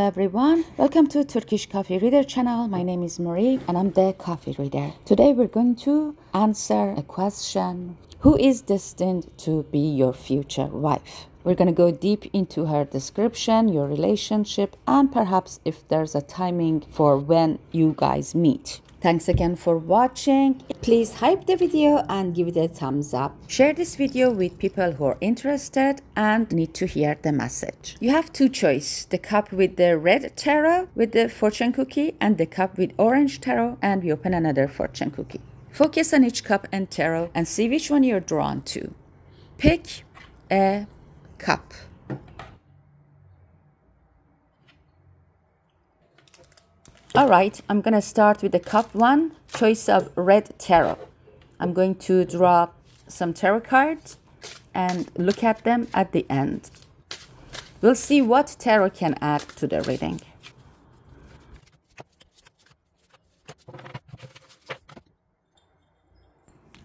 everyone, welcome to Turkish Coffee Reader channel. My name is Marie and I'm the coffee reader. Today we're going to answer a question. Who is destined to be your future wife? We're going to go deep into her description, your relationship, and perhaps if there's a timing for when you guys meet. Thanks again for watching. Please hype the video and give it a thumbs up. Share this video with people who are interested and need to hear the message. You have two choices, the cup with the red tarot with the fortune cookie and the cup with orange tarot, and we open another fortune cookie. Focus on each cup and tarot and see which one you're drawn to. Pick a cup. All right, I'm going to start with the cup one, choice of red tarot. I'm going to draw some tarot cards and look at them at the end. We'll see what tarot can add to the reading.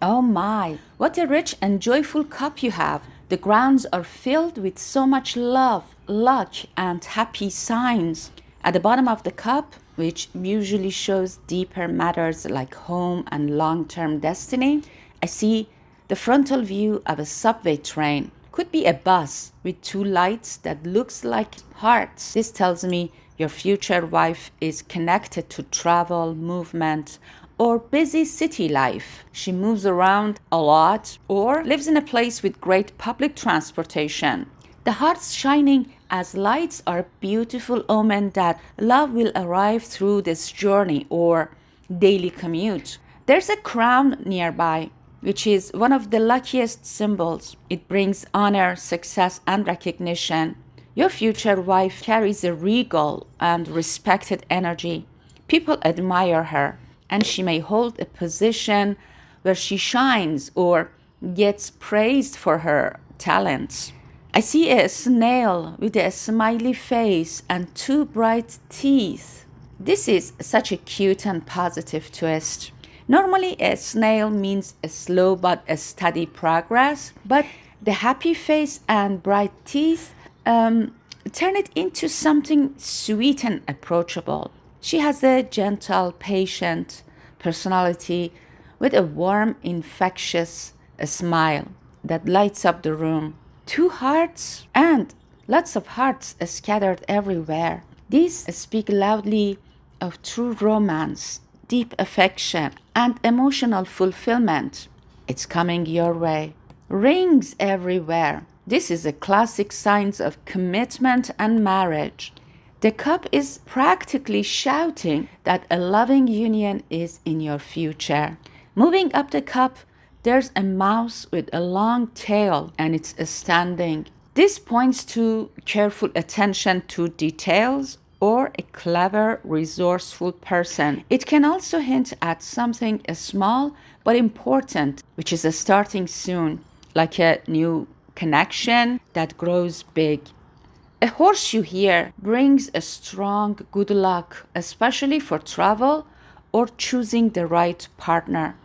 Oh my, what a rich and joyful cup you have. The grounds are filled with so much love, luck, and happy signs. At the bottom of the cup, which usually shows deeper matters like home and long-term destiny, I see the frontal view of a subway train. Could be a bus with two lights that looks like hearts. This tells me your future wife is connected to travel, movement, or busy city life. She moves around a lot or lives in a place with great public transportation. The hearts shining as lights are a beautiful omen that love will arrive through this journey or daily commute. There's a crown nearby, which is one of the luckiest symbols. It brings honor, success, and recognition. Your future wife carries a regal and respected energy. People admire her, and she may hold a position where she shines or gets praised for her talents. I see a snail with a smiley face and two bright teeth. This is such a cute and positive twist. Normally, a snail means a slow but a steady progress, but the happy face and bright teeth turn it into something sweet and approachable. She has a gentle, patient personality with a warm, infectious smile that lights up the room. Two hearts and lots of hearts scattered everywhere. These speak loudly of true romance, deep affection, and emotional fulfillment. It's coming your way. Rings everywhere. This is a classic sign of commitment and marriage. The cup is practically shouting that a loving union is in your future. Moving up the cup, there's a mouse with a long tail and it's standing. This points to careful attention to details or a clever, resourceful person. It can also hint at something small but important, which is starting soon, like a new connection that grows big. A horseshoe here brings a strong good luck, especially for travel or choosing the right partner.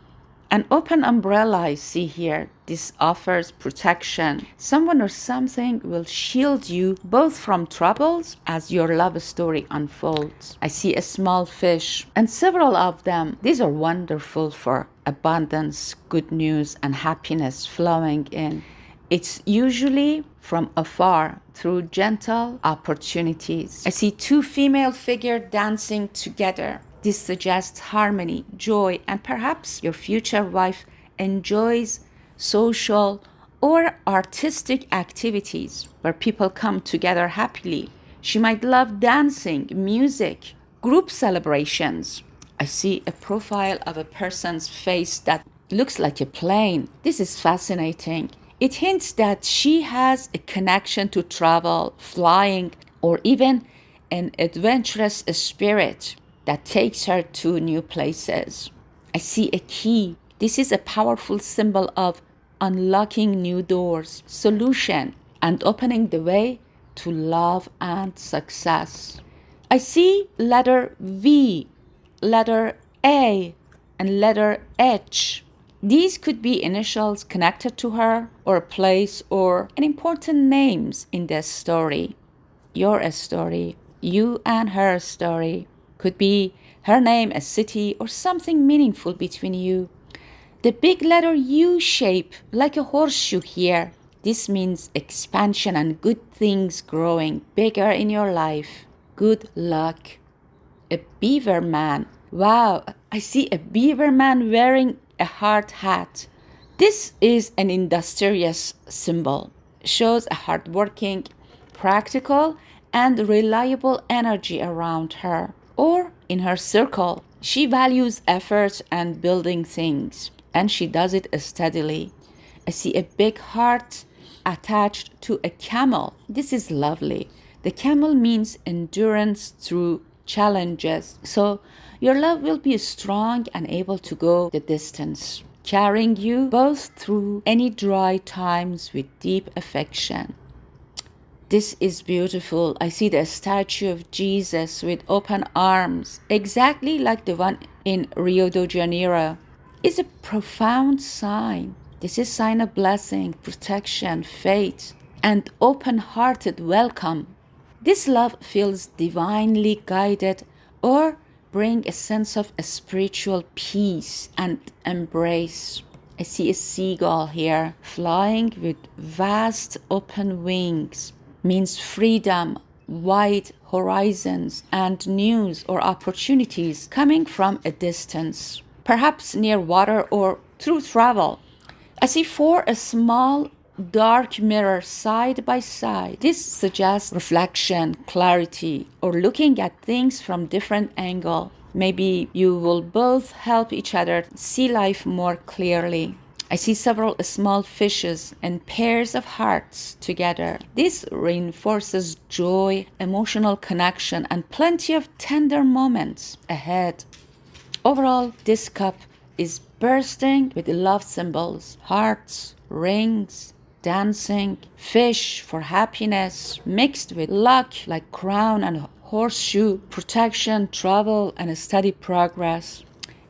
An open umbrella I see here. This offers protection. Someone or something will shield you both from troubles as your love story unfolds. I see a small fish and several of them. These are wonderful for abundance, good news, and happiness flowing in. It's usually from afar through gentle opportunities. I see two female figures dancing together. This suggests harmony, joy, and perhaps your future wife enjoys social or artistic activities where people come together happily. She might love dancing, music, group celebrations. I see a profile of a person's face that looks like a plane. This is fascinating. It hints that she has a connection to travel, flying, or even an adventurous spirit that takes her to new places. I see a key. This is a powerful symbol of unlocking new doors, solution, and opening the way to love and success. I see letter V, letter A, and letter H. These could be initials connected to her, or a place, or an important names in the story, your story. you and her story. Could be her name, a city, or something meaningful between you. The big letter U shape, like a horseshoe here. This means expansion and good things growing bigger in your life. Good luck. A beaver man. Wow, I see a beaver man wearing a hard hat. This is an industrious symbol. Shows a hardworking, practical, and reliable energy around her or in her circle. She values effort and building things, and she does it steadily. I see a big heart attached to a camel. This is lovely. The camel means endurance through challenges. So your love will be strong and able to go the distance, carrying you both through any dry times with deep affection. This is beautiful. I see the statue of Jesus with open arms, exactly like the one in Rio de Janeiro. It's a profound sign. This is a sign of blessing, protection, faith, and open-hearted welcome. This love feels divinely guided or bring a sense of a spiritual peace and embrace. I see a seagull here flying with vast open wings. Means freedom, wide horizons, and news or opportunities coming from a distance, perhaps near water or through travel. I see four small dark mirrors side by side. This suggests reflection, clarity, or looking at things from different angle. Maybe you will both help each other see life more clearly. I see several small fishes and pairs of hearts together. This reinforces joy, emotional connection, and plenty of tender moments ahead. Overall, this cup is bursting with love symbols, hearts, rings, dancing, fish for happiness, mixed with luck like crown and horseshoe, protection, travel, and steady progress.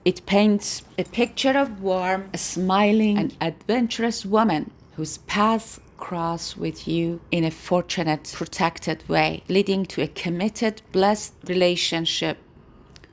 It paints a picture of warm, smiling, and adventurous woman whose paths cross with you in a fortunate, protected way, leading to a committed, blessed relationship.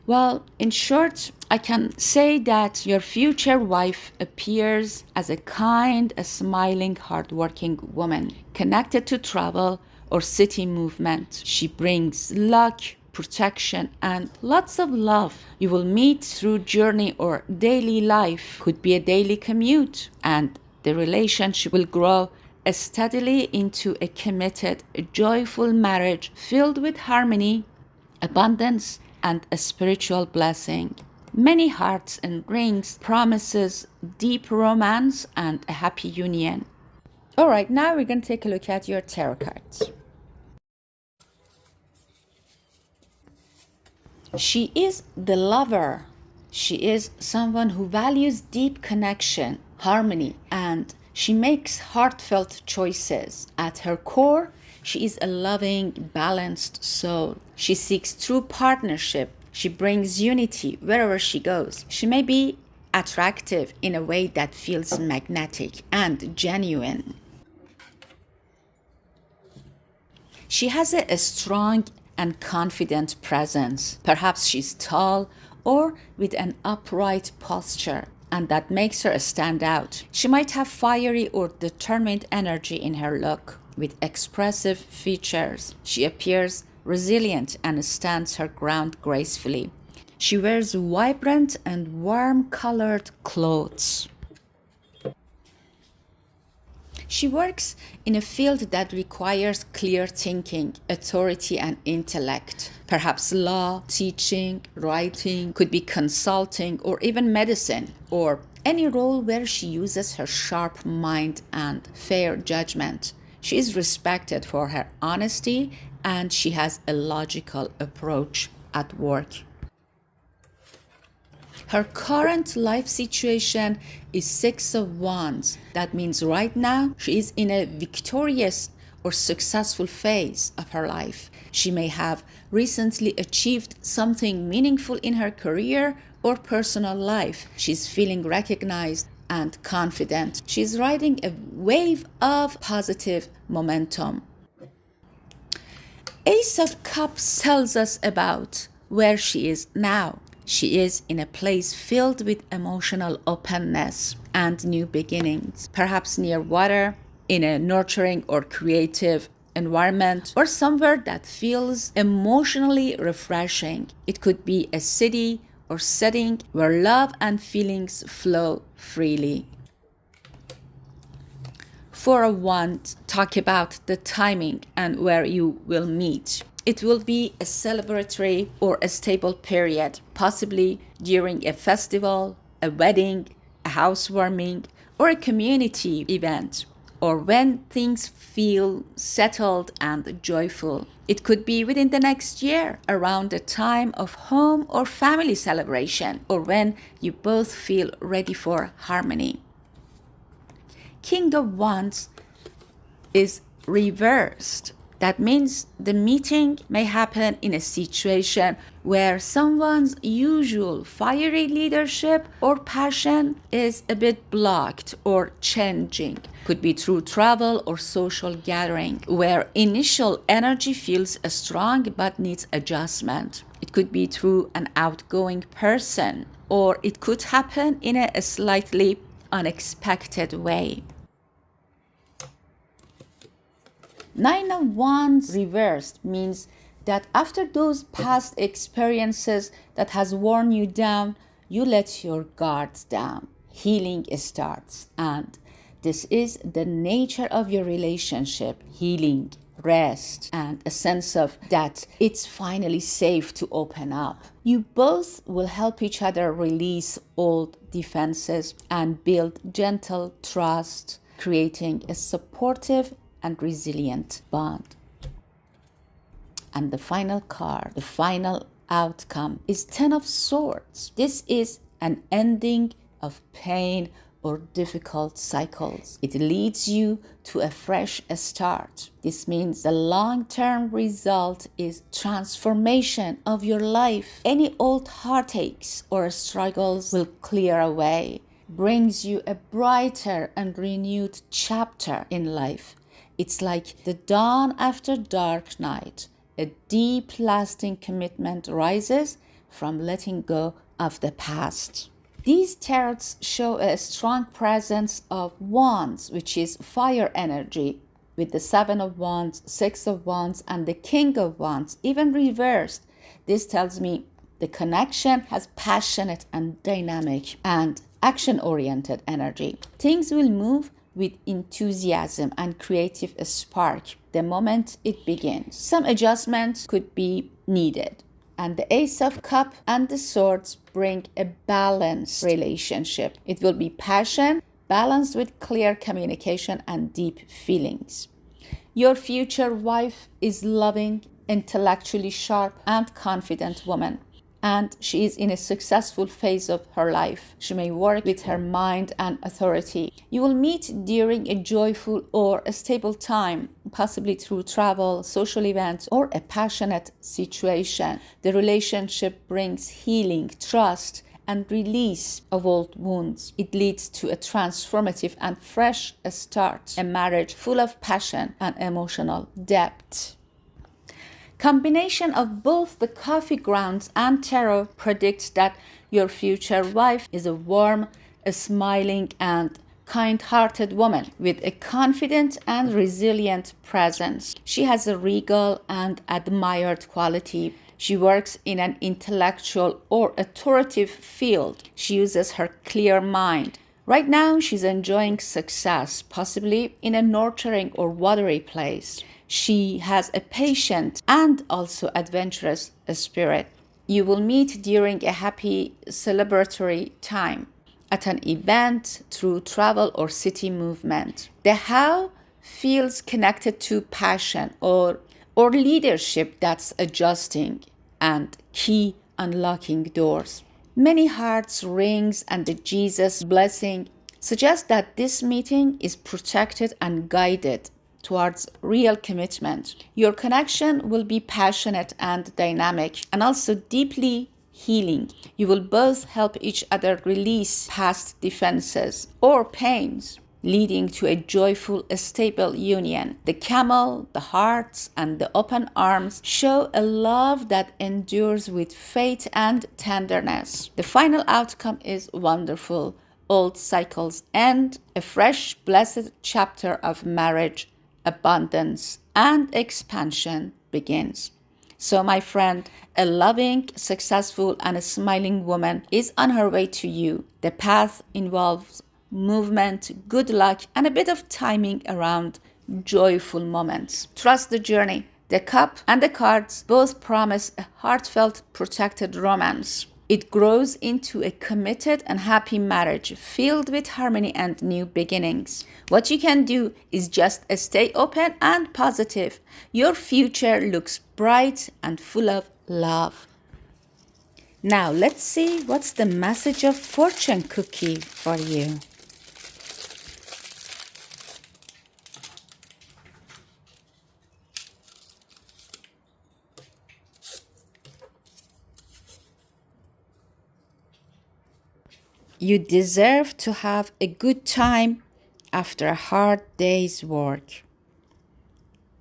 Well, in short, I can say that your future wife appears as a kind, a smiling, hardworking woman connected to travel or city movement. She brings luck, protection, and lots of love. You will meet through journey or daily life, could be a daily commute, and the relationship will grow steadily into a committed, joyful marriage filled with harmony, abundance, and a spiritual blessing. Many hearts and rings promises deep romance and a happy union. All right, now we're going to take a look at your tarot cards. She is the lover. She is someone who values deep connection, harmony, and she makes heartfelt choices. At her core, she is a loving, balanced soul. She seeks true partnership. She brings unity wherever she goes. She may be attractive in a way that feels magnetic and genuine. She has a strong and confident presence. Perhaps she's tall or with an upright posture, and that makes her stand out. She might have fiery or determined energy in her look, with expressive features. She appears resilient and stands her ground gracefully. She wears vibrant and warm colored clothes. She works in a field that requires clear thinking, authority, and intellect. Perhaps law, teaching, writing, could be consulting, or even medicine, or any role where she uses her sharp mind and fair judgment. She is respected for her honesty and she has a logical approach at work. Her current life situation is Six of Wands. That means right now she is in a victorious or successful phase of her life. She may have recently achieved something meaningful in her career or personal life. She's feeling recognized and confident. She's riding a wave of positive momentum. Ace of Cups tells us about where she is now. She is in a place filled with emotional openness and new beginnings, perhaps near water, in a nurturing or creative environment, or somewhere that feels emotionally refreshing. It could be a city or setting where love and feelings flow freely. Four of Wands talk about the timing and where you will meet. It will be a celebratory or a stable period, possibly during a festival, a wedding, a housewarming, or a community event, or when things feel settled and joyful. It could be within the next year, around the time of home or family celebration, or when you both feel ready for harmony. King of Wands is reversed. That means the meeting may happen in a situation where someone's usual fiery leadership or passion is a bit blocked or changing. Could be through travel or social gathering where initial energy feels strong but needs adjustment. It could be through an outgoing person, or it could happen in a slightly unexpected way. Nine of Wands reversed means that after those past experiences that has worn you down, you let your guards down. Healing starts, and this is the nature of your relationship. Healing, rest, and a sense of that it's finally safe to open up. You both will help each other release old defenses and build gentle trust, creating a supportive and resilient bond. And the final card, the final outcome is Ten of Swords. This is an ending of pain or difficult cycles. It leads you to a fresh start. This means the long-term result is transformation of your life. Any old heartaches or struggles will clear away, brings you a brighter and renewed chapter in life. It's like the dawn after dark night. A deep, lasting commitment rises from letting go of the past. These tarots show a strong presence of wands, which is fire energy, with the Seven of Wands, Six of Wands, and the King of Wands, even reversed. This tells me the connection has passionate and dynamic and action-oriented energy. Things will move with enthusiasm and creative spark the moment it begins. Some adjustments could be needed. And the Ace of Cups and the Swords bring a balanced relationship. It will be passion balanced with clear communication and deep feelings. Your future wife is loving, intellectually sharp, and confident woman. And she is in a successful phase of her life. She may work with her mind and authority. You will meet during a joyful or a stable time, possibly through travel, social events, or a passionate situation. The relationship brings healing, trust, and release of old wounds. It leads to a transformative and fresh start, a marriage full of passion and emotional depth. Combination of both the coffee grounds and tarot predicts that your future wife is a warm, a smiling, and kind-hearted woman with a confident and resilient presence. She has a regal and admired quality. She works in an intellectual or authoritative field. She uses her clear mind. Right now, she's enjoying success, possibly in a nurturing or watery place. She has a patient and also adventurous spirit. You will meet during a happy celebratory time, at an event, through travel or city movement. The how feels connected to passion or leadership that's adjusting and key unlocking doors. Many hearts rings and the Jesus blessing suggest that this meeting is protected and guided towards real commitment. Your connection will be passionate and dynamic and also deeply healing. You will both help each other release past defenses or pains. leading to a joyful, stable union. The camel, the hearts, and the open arms show a love that endures with faith and tenderness. The final outcome is wonderful. Old cycles end, a fresh, blessed chapter of marriage, abundance, and expansion begins. So, my friend, a loving, successful, and a smiling woman is on her way to you. The path involves movement, good luck, and a bit of timing around joyful moments. Trust the journey. The cup and the cards both promise a heartfelt, protected romance. It grows into a committed and happy marriage filled with harmony and new beginnings. What you can do is just stay open and positive. Your future looks bright and full of love. Now let's see what's the message of fortune cookie for you. You deserve to have a good time after a hard day's work.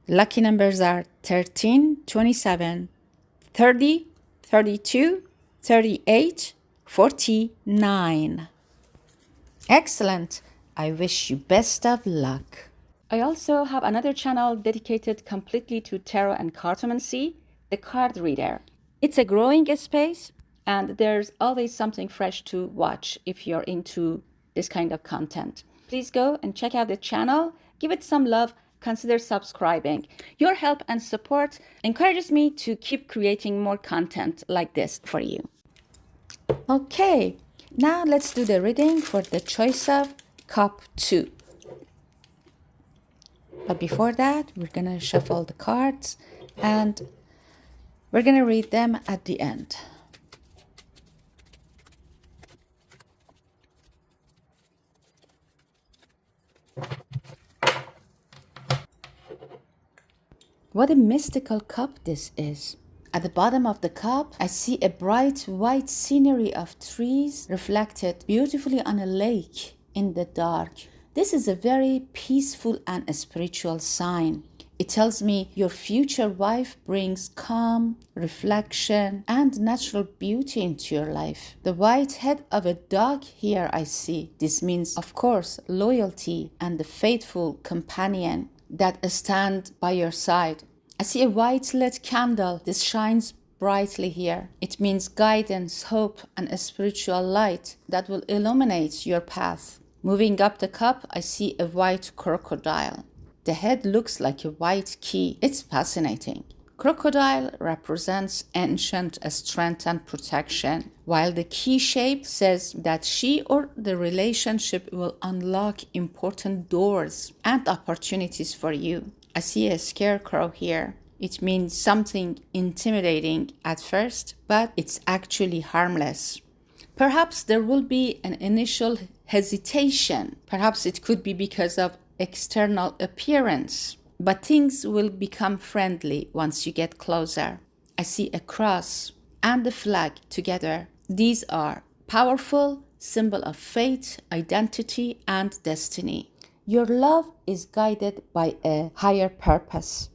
Lucky numbers are 13, 27, 30, 32, 38, 49. Excellent. I wish you best of luck. I also have another channel dedicated completely to tarot and cartomancy, the card reader. It's a growing space, and there's always something fresh to watch if you're into this kind of content. Please go and check out the channel, give it some love, consider subscribing. Your help and support encourages me to keep creating more content like this for you. Okay, now let's do the reading for the choice of cup 2. But before that, we're going to shuffle the cards and we're going to read them at the end. What a mystical cup this is. At the bottom of the cup, I see a bright white scenery of trees reflected beautifully on a lake in the dark. This is a very peaceful and a spiritual sign. It tells me your future wife brings calm, reflection, and natural beauty into your life. The white head of a dog here I see. This means, of course, loyalty and the faithful companion that stand by your side. I see a white lit candle. This shines brightly here. It means guidance, hope, and a spiritual light that will illuminate your path. Moving up the cup, I see a white crocodile. The head looks like a white key. It's fascinating. Crocodile represents ancient strength and protection, while the key shape says that she or the relationship will unlock important doors and opportunities for you. I see a scarecrow here. It means something intimidating at first, but it's actually harmless. Perhaps there will be an initial hesitation. Perhaps it could be because of external appearance. But things will become friendly once you get closer. I see a cross and a flag together. These are powerful symbol of faith, identity, and destiny. Your love is guided by a higher purpose.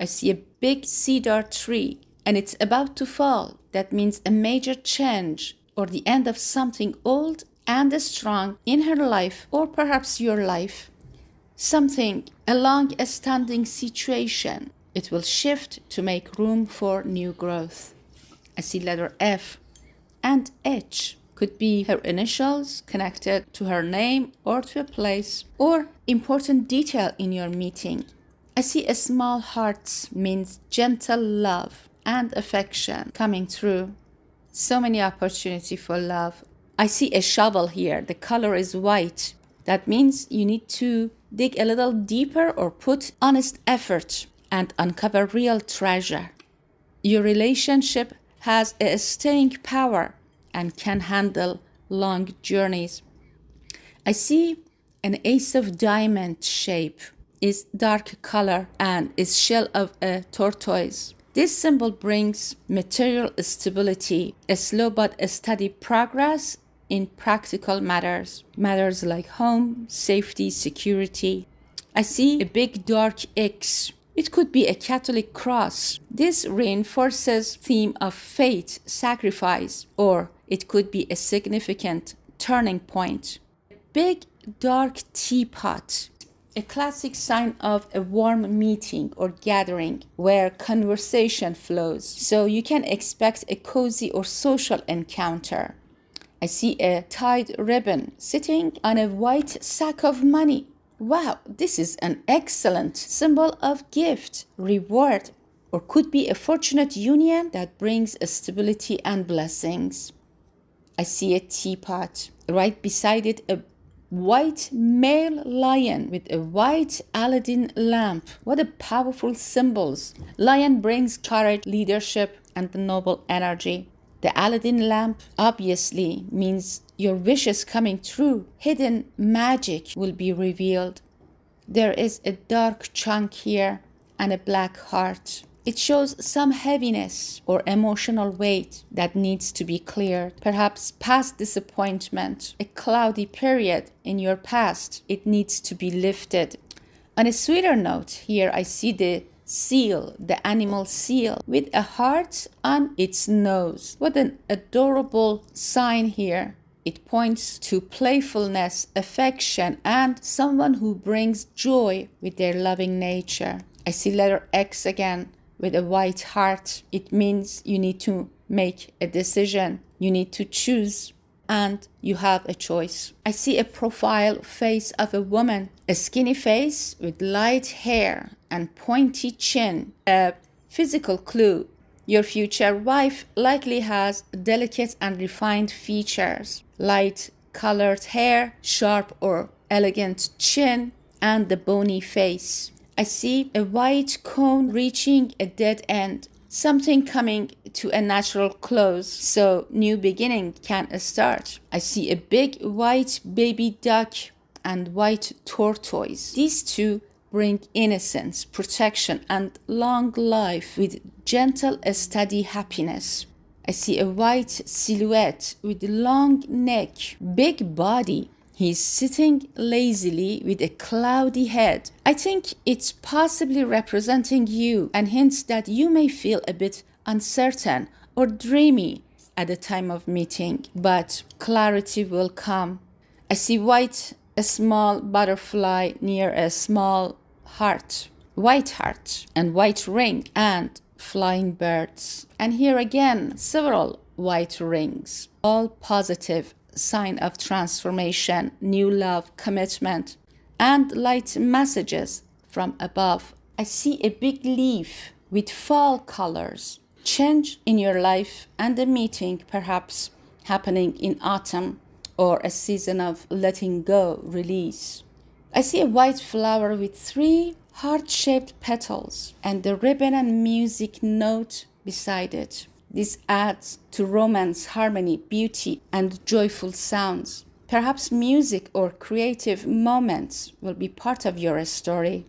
I see a big cedar tree and it's about to fall. That means a major change or the end of something old and strong in her life or perhaps your life. Something, a long-standing situation. It will shift to make room for new growth. I see letter F and H. Could be her initials connected to her name or to a place or important detail in your meeting. I see a small heart means gentle love and affection coming through. So many opportunity for love. I see a shovel here. The color is white. That means you need to dig a little deeper or put honest effort and uncover real treasure. Your relationship has a staying power and can handle long journeys. I see an ace of diamond shape is dark color and is shell of a tortoise. This symbol brings material stability, a slow but a steady progress in practical matters, matters like home, safety, security. I see a big dark X. It could be a Catholic cross. This reinforces theme of faith, sacrifice, or it could be a significant turning point. Big dark teapot, a classic sign of a warm meeting or gathering where conversation flows. So you can expect a cozy or social encounter. I see a tied ribbon sitting on a white sack of money. Wow, this is an excellent symbol of gift, reward, or could be a fortunate union that brings stability and blessings. I see a teapot. Right beside it, a white male lion with a white Aladdin lamp. What a powerful symbols. Lion brings courage, leadership, and the noble energy. The Aladdin lamp obviously means your wishes coming true. Hidden magic will be revealed. There is a dark chunk here and a black heart. It shows some heaviness or emotional weight that needs to be cleared. Perhaps past disappointment, a cloudy period in your past. It needs to be lifted. On a sweeter note, here I see the seal, the animal seal, with a heart on its nose. What an adorable sign here. It points to playfulness, affection, and someone who brings joy with their loving nature. I see letter X again with a white heart. It means you need to make a decision. You need to choose, and you have a choice. I see a profile face of a woman, a skinny face with light hair and pointy chin, a physical clue. Your future wife likely has delicate and refined features, light colored hair, sharp or elegant chin, and the bony face. I see a white cone reaching a dead end, something coming to a natural close, so new beginning can start. I see a big white baby duck and white tortoise. These two bring innocence, protection, and long life with gentle, steady happiness. I see a white silhouette with long neck, big body. He's sitting lazily with a cloudy head. I think it's possibly representing you and hints that you may feel a bit uncertain or dreamy at the time of meeting, but clarity will come. I see a small butterfly near a small heart, white heart, and white ring, and flying birds. And here again, several white rings, all positive, sign of transformation, new love, commitment, and light messages from above. I see a big leaf with fall colors, change in your life, and a meeting perhaps happening in autumn or a season of letting go, release. I see a white flower with 3 heart-shaped petals and the ribbon and music note beside it. This adds to romance, harmony, beauty, and joyful sounds. Perhaps music or creative moments will be part of your story.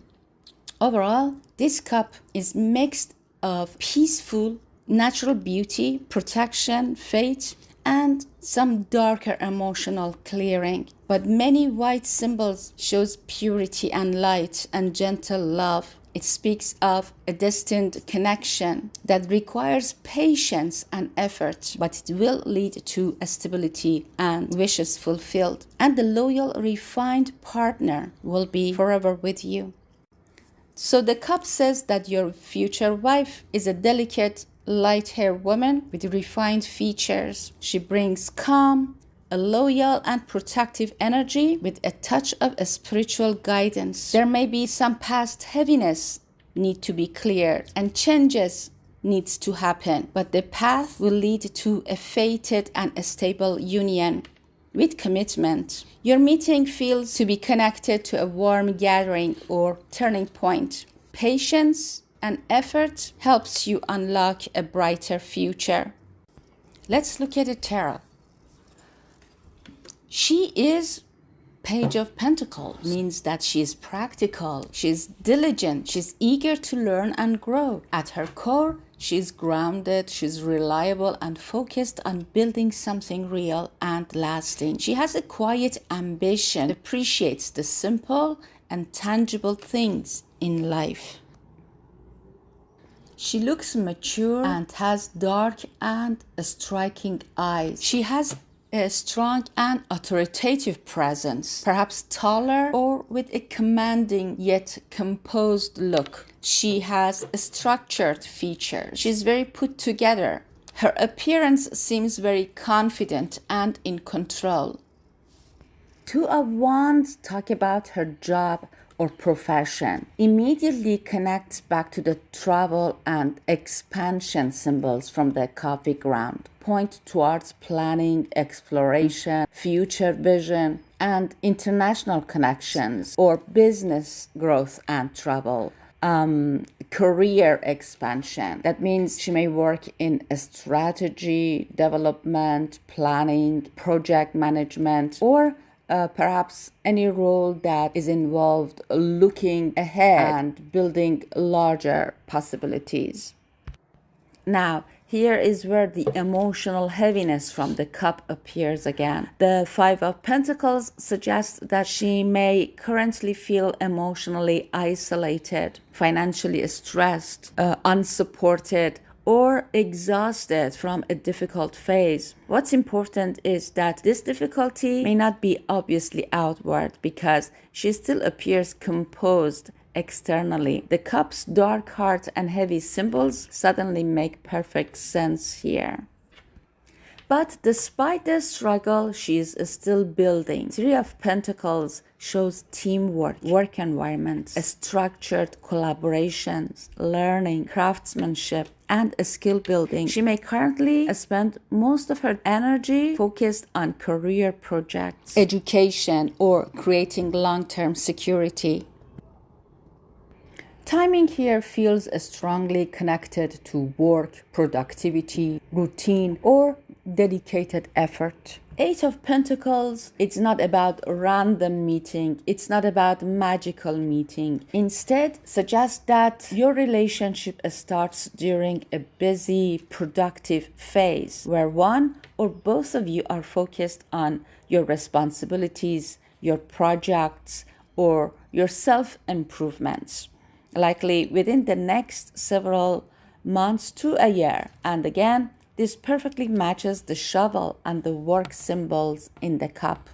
Overall, this cup is mixed of peaceful, natural beauty, protection, faith, and some darker emotional clearing. But many white symbols shows purity and light and gentle love. It speaks of a destined connection that requires patience and effort, but it will lead to a stability and wishes fulfilled. And the loyal, refined partner will be forever with you. So the cup says that your future wife is a delicate, light-haired woman with refined features. She brings calm, a loyal and protective energy with a touch of a spiritual guidance. There may be some past heaviness need to be cleared and changes needs to happen, but the path will lead to a fated and a stable union with commitment. Your meeting feels to be connected to a warm gathering or turning point. Patience and effort helps you unlock a brighter future. Let's look at the tarot. She is Page of Pentacles, means that she is practical, she's diligent, she's eager to learn and grow. At her core, She's grounded, she's reliable and focused on building something real and lasting. She has a quiet ambition, appreciates the simple and tangible things in life. She looks mature and has dark and striking eyes. She has a strong and authoritative presence, perhaps taller or with a commanding yet composed look. She has structured features. She's very put together. Her appearance seems very confident and in control. Two of Wands talk about her job or profession. Immediately connects back to the travel and expansion symbols from the coffee ground. Point towards planning, exploration, future vision, and international connections or business growth and travel. Career expansion. That means she may work in a strategy, development, planning, project management, or perhaps any role that is involved looking ahead and building larger possibilities. Now, here is where the emotional heaviness from the cup appears again. The Five of Pentacles suggests that she may currently feel emotionally isolated, financially stressed, unsupported, or exhausted from a difficult phase. What's important is that this difficulty may not be obviously outward because she still appears composed externally. The cup's dark heart and heavy symbols suddenly make perfect sense here. But despite the struggle, she is still building. Three of Pentacles shows teamwork, work environments, structured collaborations, learning, craftsmanship, and skill building. She may currently spend most of her energy focused on career projects, education, or creating long-term security. Timing here feels strongly connected to work, productivity, routine, or dedicated effort. Eight of Pentacles, it's not about random meeting, it's not about magical meeting. Instead, suggests that your relationship starts during a busy, productive phase where one or both of you are focused on your responsibilities, your projects, or your self-improvements. Likely within the next several months to a year. And again, this perfectly matches the shovel and the work symbols in the cup.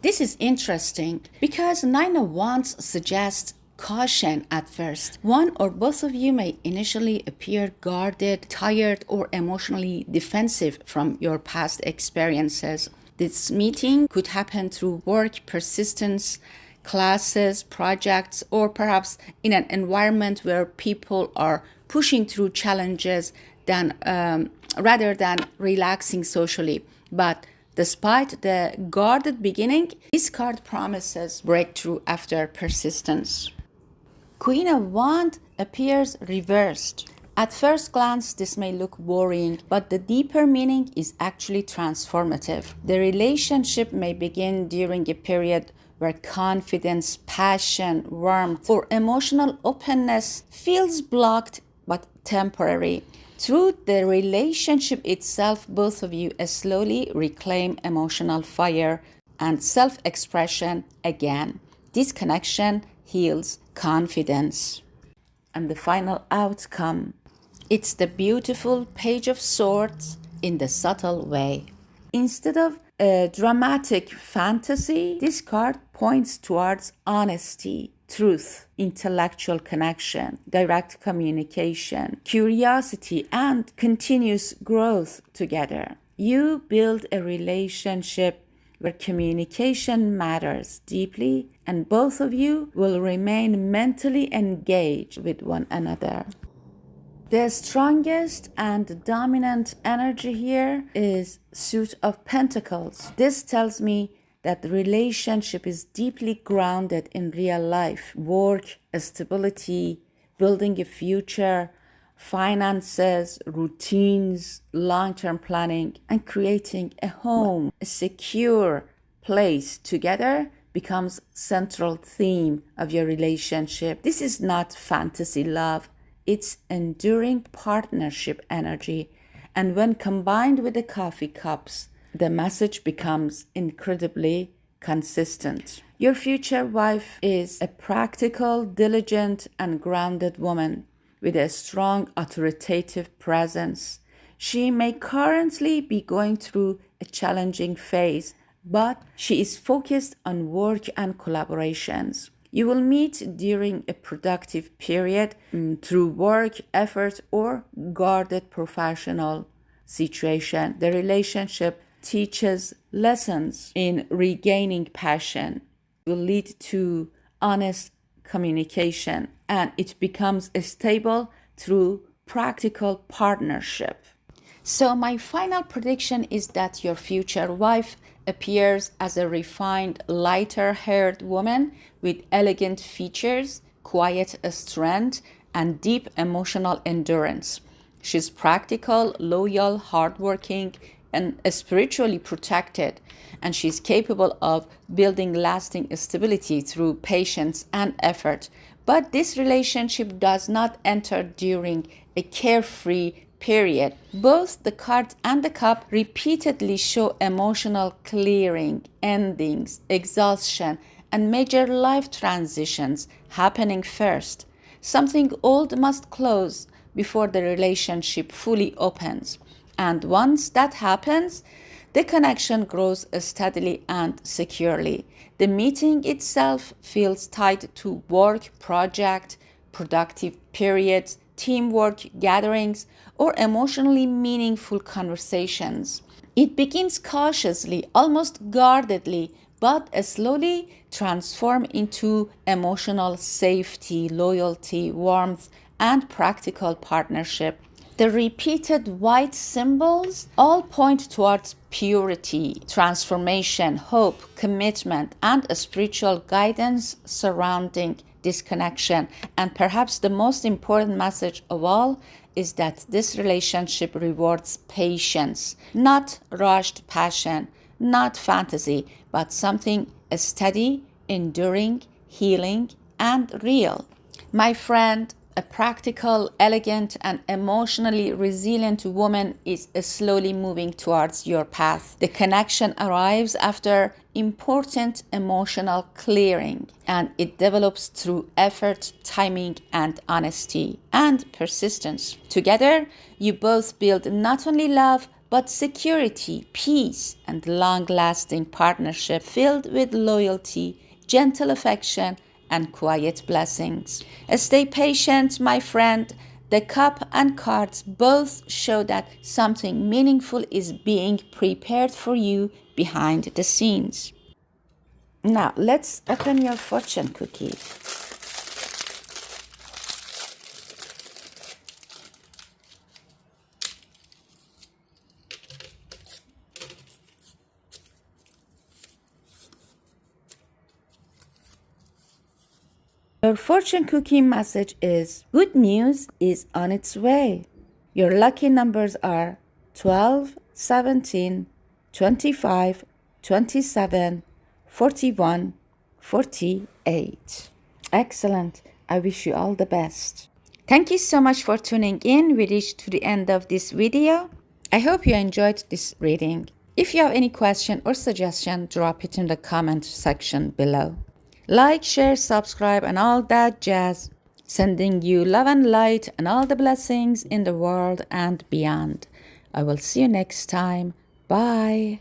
This is interesting because Nine of Wands suggests caution at first. One or both of you may initially appear guarded, tired, or emotionally defensive from your past experiences. This meeting could happen through work, persistence, classes, projects, or perhaps in an environment where people are pushing through challenges rather than relaxing socially. But despite the guarded beginning, this card promises breakthrough after persistence. Queen of Wands appears reversed. At first glance, this may look worrying, but the deeper meaning is actually transformative. The relationship may begin during a period where confidence, passion, warmth, or emotional openness feels blocked but temporary. Through the relationship itself, both of you slowly reclaim emotional fire and self-expression again. This connection heals confidence. And the final outcome, it's the beautiful Page of Swords in the subtle way. Instead of a dramatic fantasy, this card points towards honesty, truth, intellectual connection, direct communication, curiosity, and continuous growth together. You build a relationship where communication matters deeply, and both of you will remain mentally engaged with one another. The strongest and dominant energy here is Suit of Pentacles. This tells me that the relationship is deeply grounded in real life, work, stability, building a future, finances, routines, long-term planning, and creating a home, a secure place together becomes central theme of your relationship. This is not fantasy love. It's enduring partnership energy. And when combined with the coffee cups, the message becomes incredibly consistent. Your future wife is a practical, diligent, and grounded woman with a strong authoritative presence. She may currently be going through a challenging phase, but she is focused on work and collaborations. You will meet during a productive period through work, effort, or guarded professional situation. The relationship teaches lessons in regaining passion, will lead to honest communication, and it becomes stable through practical partnership. So, my final prediction is that your future wife appears as a refined, lighter haired woman with elegant features, quiet strength, and deep emotional endurance. She's practical, loyal, hardworking, and spiritually protected, and she's capable of building lasting stability through patience and effort. But this relationship does not enter during a carefree period. Both the cards and the cup repeatedly show emotional clearing, endings, exhaustion, and major life transitions happening first. Something old must close before the relationship fully opens. And once that happens, the connection grows steadily and securely. The meeting itself feels tied to work, project, productive periods, teamwork gatherings, or emotionally meaningful conversations. It begins cautiously, almost guardedly, but slowly transform into emotional safety, loyalty, warmth, and practical partnership. The repeated white symbols all point towards purity, transformation, hope, commitment, and a spiritual guidance surrounding this connection. And perhaps the most important message of all is that this relationship rewards patience, not rushed passion, not fantasy, but something steady, enduring, healing, and real. My friend, a practical, elegant, and emotionally resilient woman is slowly moving towards your path. The connection arrives after important emotional clearing, and it develops through effort, timing, and honesty and persistence. Together, you both build not only love but security, peace, and long lasting partnership filled with loyalty, gentle affection, and quiet blessings. Stay patient, my friend. The cup and cards both show that something meaningful is being prepared for you behind the scenes. Now, let's open your fortune cookie. Your fortune cookie message is good news is on its way. Your lucky numbers are 12, 17, 25, 27, 41, 48. Excellent. I wish you all the best. Thank you so much for tuning in. We reached to the end of this video. I hope you enjoyed this reading. If you have any question or suggestion, drop it in the comment section below. Like, share, subscribe, and all that jazz. Sending you love and light and all the blessings in the world and beyond. I will see you next time. Bye.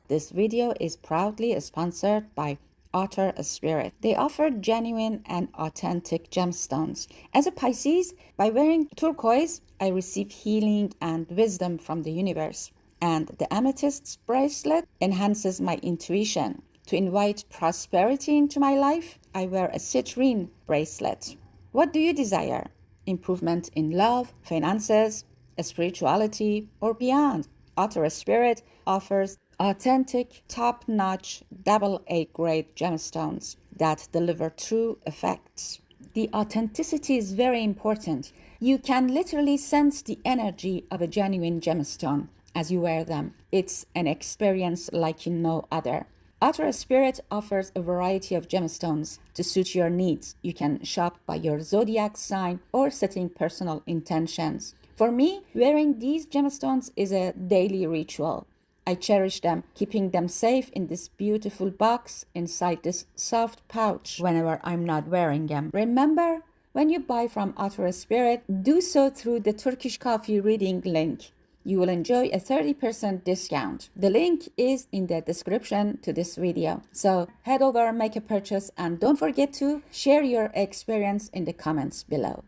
This video is proudly sponsored by Otter Spirit. They offer genuine and authentic gemstones. As a Pisces, by wearing turquoise, I receive healing and wisdom from the universe. And the amethyst bracelet enhances my intuition. To invite prosperity into my life, I wear a citrine bracelet. What do you desire? Improvement in love, finances, spirituality, or beyond? Otter Spirit offers authentic, top-notch, double-A grade gemstones that deliver true effects. The authenticity is very important. You can literally sense the energy of a genuine gemstone as you wear them. It's an experience like no other. Outer Spirit offers a variety of gemstones to suit your needs. You can shop by your zodiac sign or setting personal intentions. For me, wearing these gemstones is a daily ritual. I cherish them, keeping them safe in this beautiful box inside this soft pouch whenever I'm not wearing them. Remember, when you buy from Outer Spirit, do so through the Turkish Coffee Reading link. You will enjoy a 30% discount. The link is in the description to this video. So head over, make a purchase, and don't forget to share your experience in the comments below.